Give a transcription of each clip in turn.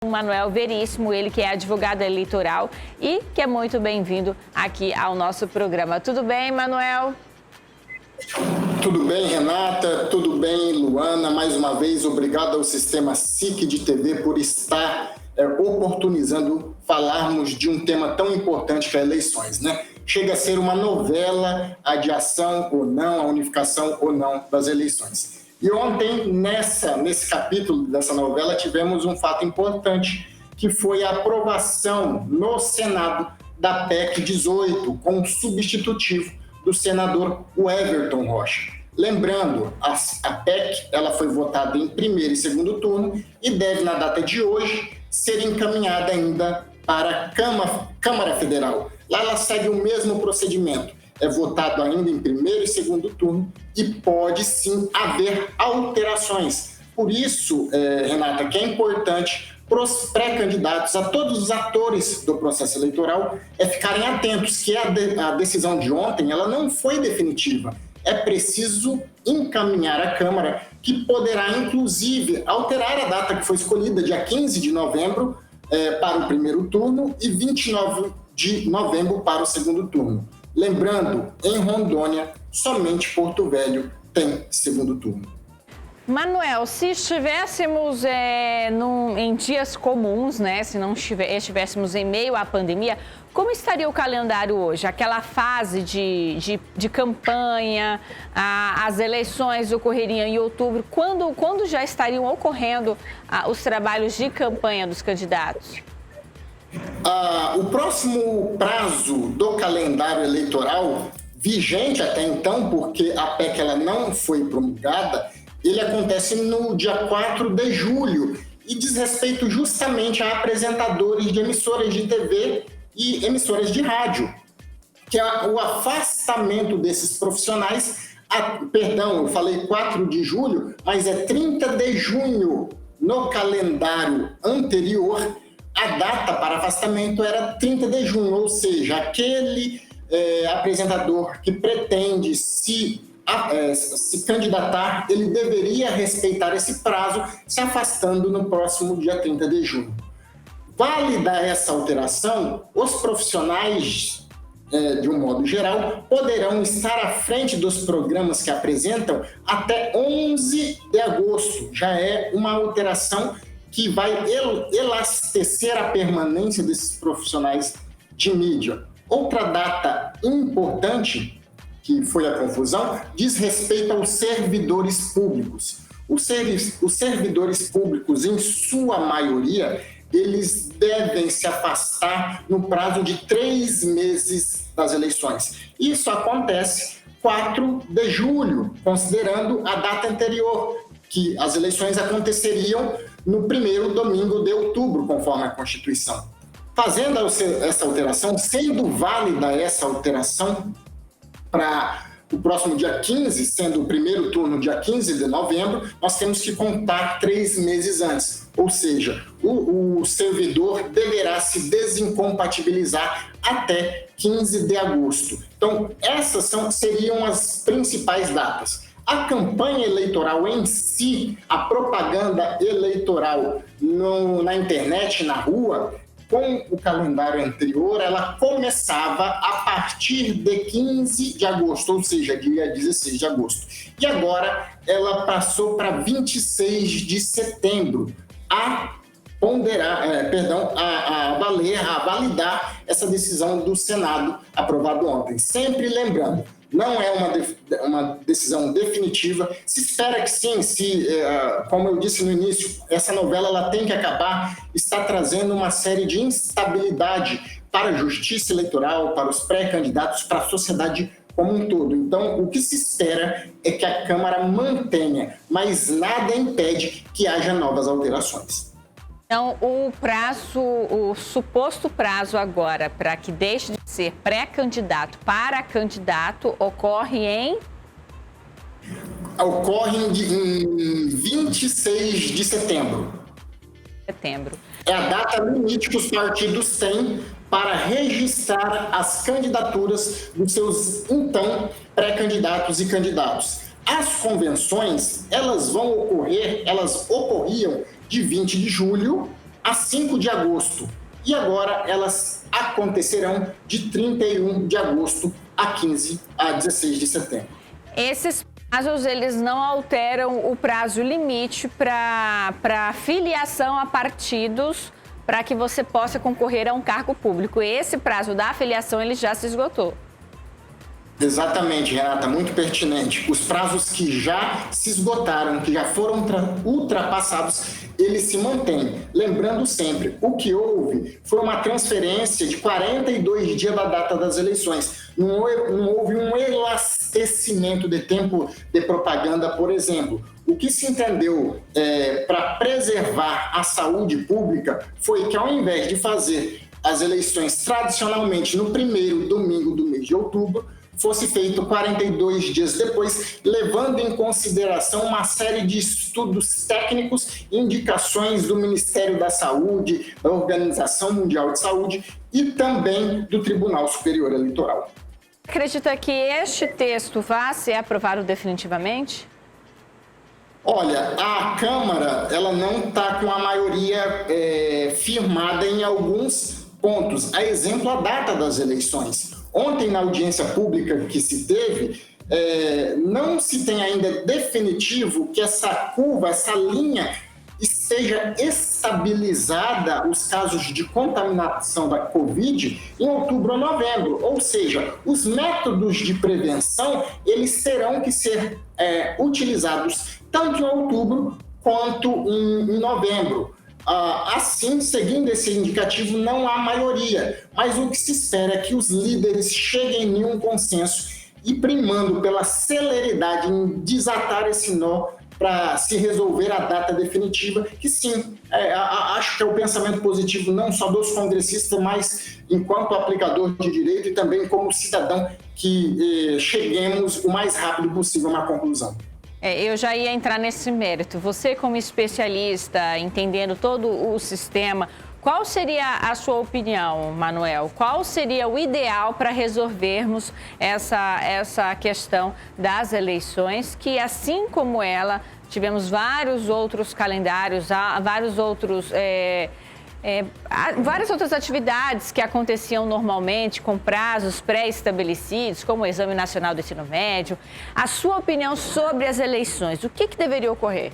O Manuel Veríssimo, ele que é advogado eleitoral e que é muito bem-vindo aqui ao nosso programa. Tudo bem, Manuel? Tudo bem, Renata? Tudo bem, Luana? Mais uma vez, obrigado ao Sistema SIC de TV por estar oportunizando falarmos de um tema tão importante que é eleições, né? Chega a ser uma novela, a adiação ou não, a unificação ou não das eleições. E ontem, nesse capítulo dessa novela, tivemos um fato importante, que foi a aprovação no Senado da PEC 18, com o substitutivo do senador Everton Rocha. Lembrando, a PEC ela foi votada em primeiro e segundo turno e deve, na data de hoje, ser encaminhada ainda para a Câmara Federal. Lá ela segue o mesmo procedimento. É votado ainda em primeiro e segundo turno e pode sim haver alterações. Por isso, Renata, que é importante para os pré-candidatos, a todos os atores do processo eleitoral, ficarem atentos que a decisão de ontem ela não foi definitiva. É preciso encaminhar à Câmara, que poderá, inclusive, alterar a data que foi escolhida, dia 15 de novembro, para o primeiro turno e 29 de novembro para o segundo turno. Lembrando, em Rondônia, somente Porto Velho tem segundo turno. Manuel, se estivéssemos em dias comuns, né, se não estivéssemos em meio à pandemia, como estaria o calendário hoje? Aquela fase de campanha, as eleições ocorreriam em outubro. Quando já estariam ocorrendo os trabalhos de campanha dos candidatos? O próximo prazo do calendário eleitoral, vigente até então, porque a PEC ela não foi promulgada, ele acontece no dia 4 de julho e diz respeito justamente a apresentadores de emissoras de TV e emissoras de rádio, que é o afastamento desses profissionais. Eu falei 4 de julho, mas é 30 de junho no calendário anterior. A data para afastamento era 30 de junho, ou seja, aquele apresentador que pretende se candidatar, ele deveria respeitar esse prazo, se afastando no próximo dia 30 de junho. Válida essa alteração, os profissionais, de um modo geral, poderão estar à frente dos programas que apresentam até 11 de agosto. Já é uma alteração que vai elastecer a permanência desses profissionais de mídia. Outra data importante, que foi a confusão, diz respeito aos servidores públicos. Os servidores públicos, em sua maioria, eles devem se afastar no prazo de 3 meses das eleições. Isso acontece 4 de julho, considerando a data anterior, que as eleições aconteceriam no primeiro domingo de outubro, conforme a Constituição. Fazendo essa alteração, sendo válida essa alteração para o próximo dia 15, sendo o primeiro turno dia 15 de novembro, nós temos que contar 3 meses antes. Ou seja, o servidor deverá se desincompatibilizar até 15 de agosto. Então, essas seriam as principais datas. A campanha eleitoral em si, a propaganda eleitoral na internet, na rua, com o calendário anterior, ela começava a partir de 15 de agosto, ou seja, dia 16 de agosto. E agora ela passou para 26 de setembro a validar essa decisão do Senado aprovada ontem. Sempre lembrando, não é uma decisão definitiva. Se espera que sim, como eu disse no início, essa novela ela tem que acabar, está trazendo uma série de instabilidade para a justiça eleitoral, para os pré-candidatos, para a sociedade como um todo. Então, o que se espera é que a Câmara mantenha, mas nada impede que haja novas alterações. Então, o suposto prazo agora para que deixe de ser pré-candidato para candidato ocorre em 26 de setembro. É a data limite que os partidos têm para registrar as candidaturas dos seus, então, pré-candidatos e candidatos. As convenções, elas ocorriam de 20 de julho a 5 de agosto. E agora elas acontecerão de 31 de agosto a 16 de setembro. Esses prazos, eles não alteram o prazo limite para filiação a partidos para que você possa concorrer a um cargo público. Esse prazo da filiação, ele já se esgotou. Exatamente, Renata, muito pertinente. Os prazos que já se esgotaram, que já foram ultrapassados, eles se mantêm. Lembrando sempre, o que houve foi uma transferência de 42 dias da data das eleições. Não houve um elastecimento de tempo de propaganda, por exemplo. O que se entendeu para preservar a saúde pública foi que, ao invés de fazer as eleições tradicionalmente no primeiro domingo do mês de outubro, fosse feito 42 dias depois, levando em consideração uma série de estudos técnicos, indicações do Ministério da Saúde, da Organização Mundial de Saúde e também do Tribunal Superior Eleitoral. Acredita que este texto vá ser aprovado definitivamente? Olha, a Câmara ela não está com a maioria firmada em alguns pontos. A exemplo, a data das eleições. Ontem, na audiência pública que se teve, não se tem ainda definitivo que essa curva, essa linha, esteja estabilizada, os casos de contaminação da Covid, em outubro ou novembro. Ou seja, os métodos de prevenção, eles terão que ser utilizados tanto em outubro quanto em novembro. Assim, seguindo esse indicativo, não há maioria, mas o que se espera é que os líderes cheguem em um consenso e primando pela celeridade em desatar esse nó para se resolver a data definitiva, que sim, acho que é o pensamento positivo não só dos congressistas, mas enquanto aplicador de direito e também como cidadão, que cheguemos o mais rápido possível a uma conclusão. Eu já ia entrar nesse mérito. Você, como especialista, entendendo todo o sistema, qual seria a sua opinião, Manuel? Qual seria o ideal para resolvermos essa questão das eleições, que, assim como ela, tivemos vários outros calendários, várias outras atividades que aconteciam normalmente com prazos pré-estabelecidos, como o Exame Nacional do Ensino Médio. A sua opinião sobre as eleições, o que deveria ocorrer?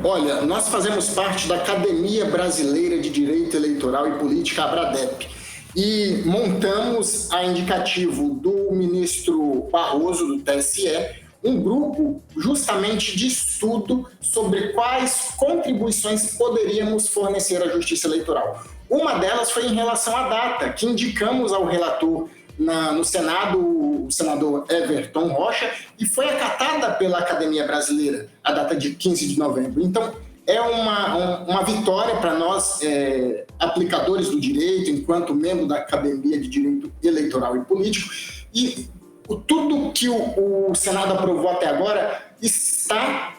Olha, nós fazemos parte da Academia Brasileira de Direito Eleitoral e Política, ABRADEP, e montamos, a indicativo do ministro Barroso, do TSE, um grupo justamente de estudo sobre quais contribuições poderíamos fornecer à Justiça Eleitoral. Uma delas foi em relação à data, que indicamos ao relator no Senado, o senador Everton Rocha, e foi acatada pela Academia Brasileira, a data de 15 de novembro. Então, é uma vitória para nós, aplicadores do direito, enquanto membro da Academia de Direito Eleitoral e Político, e tudo que o Senado aprovou até agora está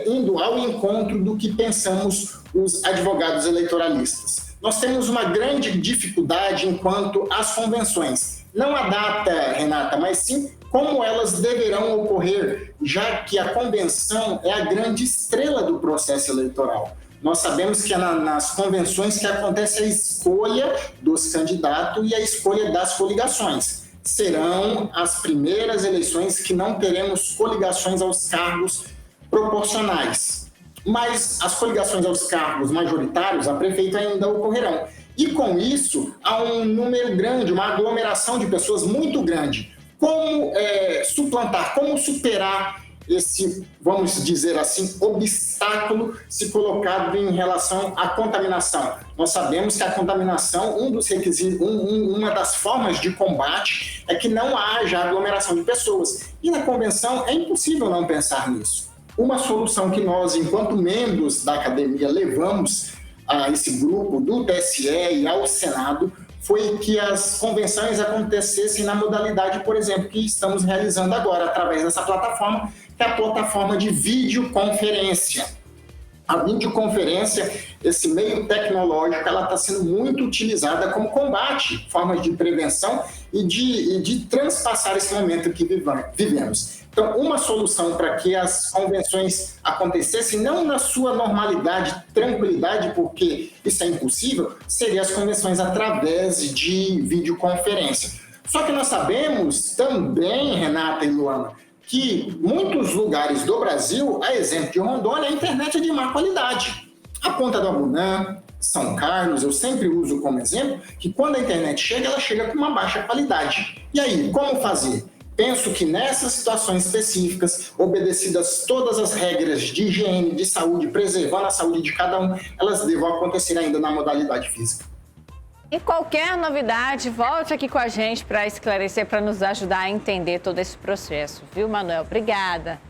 indo ao encontro do que pensamos os advogados eleitoralistas. Nós temos uma grande dificuldade enquanto às convenções. Não a data, Renata, mas sim como elas deverão ocorrer, já que a convenção é a grande estrela do processo eleitoral. Nós sabemos que é nas convenções que acontece a escolha dos candidatos e a escolha das coligações. Serão as primeiras eleições que não teremos coligações aos cargos proporcionais. Mas as coligações aos cargos majoritários, a prefeito, ainda ocorrerão. E com isso, há um número grande, uma aglomeração de pessoas muito grande. Como suplantar, como superar esse, vamos dizer assim, obstáculo se colocado em relação à contaminação? Nós sabemos que a contaminação, um dos requisitos, uma das formas de combate é que não haja aglomeração de pessoas. E na convenção é impossível não pensar nisso. Uma solução que nós, enquanto membros da academia, levamos a esse grupo do TSE e ao Senado foi que as convenções acontecessem na modalidade, por exemplo, que estamos realizando agora, através dessa plataforma, que é a plataforma de videoconferência. A videoconferência, esse meio tecnológico, ela está sendo muito utilizada como combate, formas de prevenção e de transpassar esse momento que vivemos. Então, uma solução para que as convenções acontecessem, não na sua normalidade, tranquilidade, porque isso é impossível, seria as convenções através de videoconferência. Só que nós sabemos também, Renata e Luana, que muitos lugares do Brasil, a exemplo de Rondônia, a internet é de má qualidade. A Ponta do Abunã, São Carlos, eu sempre uso como exemplo, que quando a internet chega, ela chega com uma baixa qualidade. E aí, como fazer? Penso que nessas situações específicas, obedecidas todas as regras de higiene, de saúde, preservando a saúde de cada um, elas devam acontecer ainda na modalidade física. E qualquer novidade, volte aqui com a gente para esclarecer, para nos ajudar a entender todo esse processo. Viu, Manuel? Obrigada.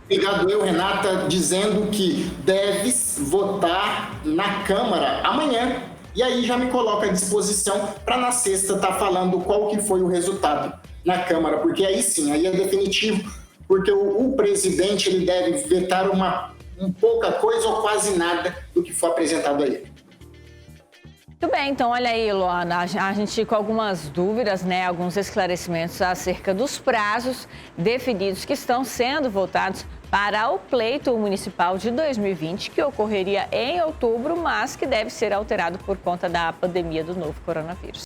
Obrigado eu, Renata, dizendo que deve votar na Câmara amanhã. E aí já me coloco à disposição para na sexta estar falando qual que foi o resultado na Câmara, porque aí sim, aí é definitivo, porque o presidente ele deve vetar um pouca coisa ou quase nada do que for apresentado a ele. Muito bem, então olha aí, Luana, a gente com algumas dúvidas, né, alguns esclarecimentos acerca dos prazos definidos que estão sendo votados para o pleito municipal de 2020, que ocorreria em outubro, mas que deve ser alterado por conta da pandemia do novo coronavírus.